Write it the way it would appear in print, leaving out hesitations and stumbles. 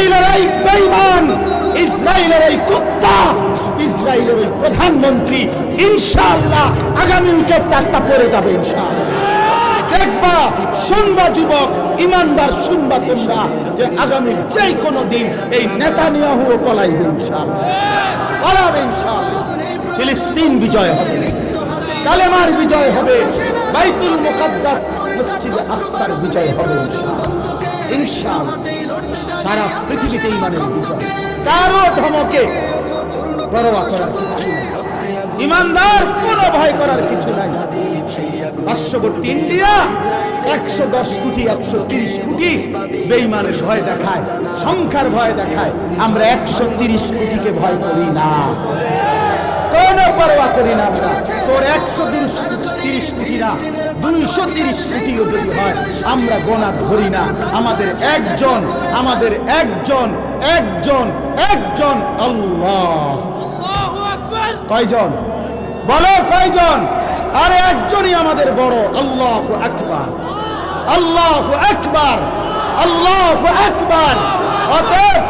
ইসরায়েলের এই বেঈমান, ইসরায়েলের এই কুত্তা, ইসরায়েলের এই প্রধানমন্ত্রী ইনশাআল্লাহ আগামী উইকেট তারটা পড়ে যাবে ইনশাআল্লাহ। দেখবা, শুনবা যুবক, ইমানদার শুনবা তোমরা, যে আগামী যে কোনো দিন এই নেতানিয়াহু পলাইবে ইনশাআল্লাহ, পলাবে ইনশাআল্লাহ। ফিলিস্তিন বিজয় হবে, কালেমার বিজয় হবে, বাইতুল মুকাদ্দাস মসজিদে আকসার বিজয় হবে ইনশাআল্লাহ, ইনশাআল্লাহ। সারা পৃথিবীতে ইমানের বিজয়, কারো ধমকে পরোয়া করার কিছু নাই, ইমানদার কোনো ভয় করার কিছু নাই। পার্শ্ববর্তী ইন্ডিয়া 110 কোটি 130 কোটি বেঈমানের ভয় দেখায়, সংখ্যার ভয় দেখায়। আমরা 130 কোটিকে ভয় করি না, কোনো পরোয়া করি না আমরা। তোর 130 কোটি না, 230 কোটিও যদি হয় আমরা গোনা ধরি না। আমাদের একজন, আমাদের একজন, একজন, একজন আল্লাহ। কয়জন বলো, কয়জন? আরে একজনই আমাদের বড়। আল্লাহু আকবার, আল্লাহু আকবার, আল্লাহু আকবার। অতএব